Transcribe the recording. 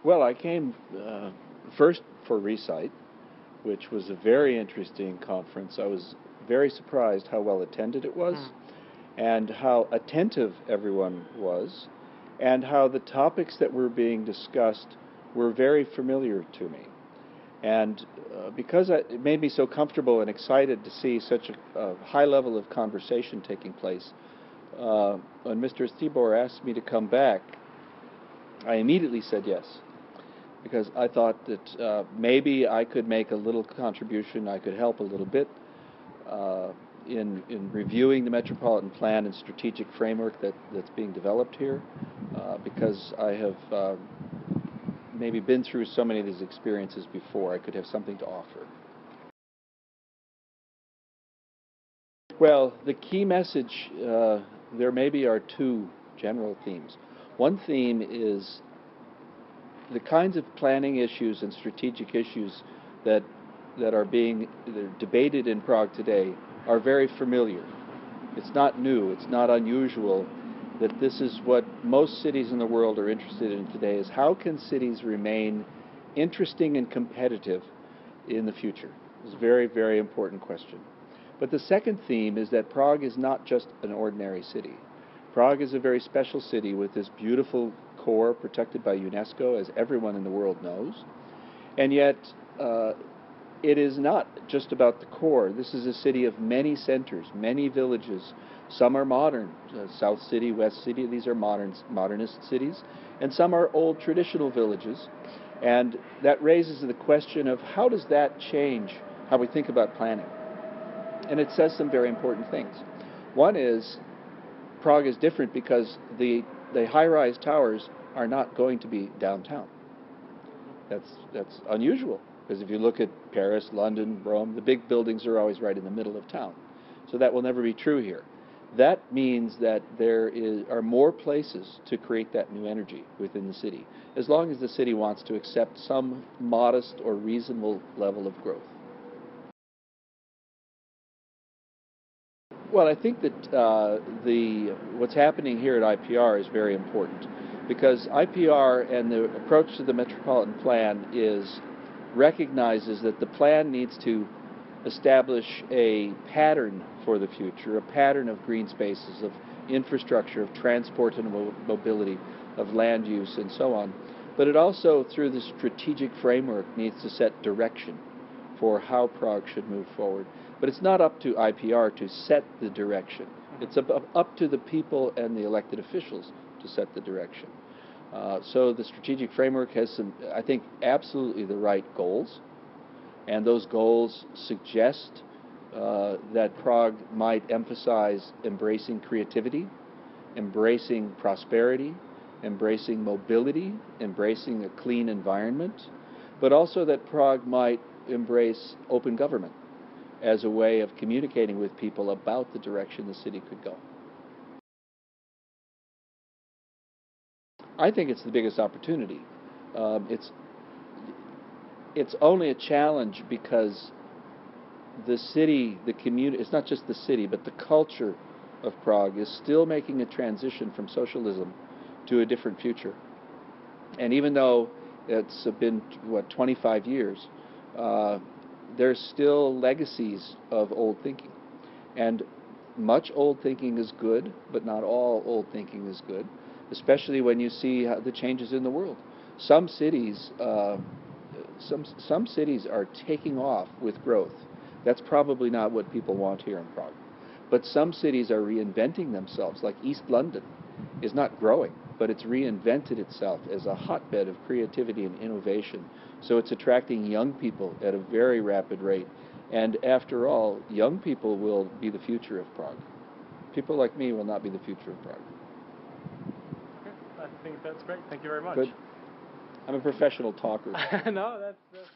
Well, I came first for Recite, which was a very interesting conference. I was very surprised how well attended it was, and how attentive everyone was, and how the topics that were being discussed were very familiar to me. And because it made me so comfortable and excited to see such a high level of conversation taking place, when Mr. Stibor asked me to come back, I immediately said yes, because I thought that maybe I could make a little contribution, I could help a little bit in reviewing the Metropolitan Plan and strategic framework that's being developed here, because I have maybe been through so many of these experiences before. I could have something to offer. Well, the key message, there maybe are two general themes. One theme is the kinds of planning issues and strategic issues that are being debated in Prague today are very familiar. It's not new, it's not unusual that this is what most cities in the world are interested in today, is how can cities remain interesting and competitive in the future? It's a very, very important question. But the second theme is that Prague is not just an ordinary city. Prague is a very special city with this beautiful core protected by UNESCO, as everyone in the world knows. And yet, it is not just about the core. This is a city of many centers, many villages. Some are modern, South City, West City, these are modernist cities. And some are old traditional villages. And that raises the question of how does that change how we think about planning? And it says some very important things. One is, Prague is different because the high-rise towers are not going to be downtown. That's unusual, because if you look at Paris, London, Rome, the big buildings are always right in the middle of town. So that will never be true here. That means that there are more places to create that new energy within the city, as long as the city wants to accept some modest or reasonable level of growth. Well, I think that what's happening here at IPR is very important, because IPR and the approach to the Metropolitan Plan recognizes that the plan needs to establish a pattern for the future, a pattern of green spaces, of infrastructure, of transport and mobility, of land use, and so on. But it also, through the strategic framework, needs to set direction for how Prague should move forward. But it's not up to IPR to set the direction. It's up to the people and the elected officials to set the direction. So the strategic framework has some, I think, absolutely the right goals. And those goals suggest that Prague might emphasize embracing creativity, embracing prosperity, embracing mobility, embracing a clean environment, but also that Prague might embrace open government as a way of communicating with people about the direction the city could go. I think it's the biggest opportunity. It's only a challenge because the city, the community, it's not just the city, but the culture of Prague is still making a transition from socialism to a different future. And even though it's been, 25 years, there's still legacies of old thinking. And much old thinking is good, but not all old thinking is good, especially when you see the changes in the world. Some cities some cities are taking off with growth. That's probably not what people want here in Prague. But some cities are reinventing themselves, like East London is not growing, but it's reinvented itself as a hotbed of creativity and innovation. So it's attracting young people at a very rapid rate. And after all, young people will be the future of Prague. People like me will not be the future of Prague. Okay, I think that's great. Thank you very much. Good. I'm a professional talker. No, that's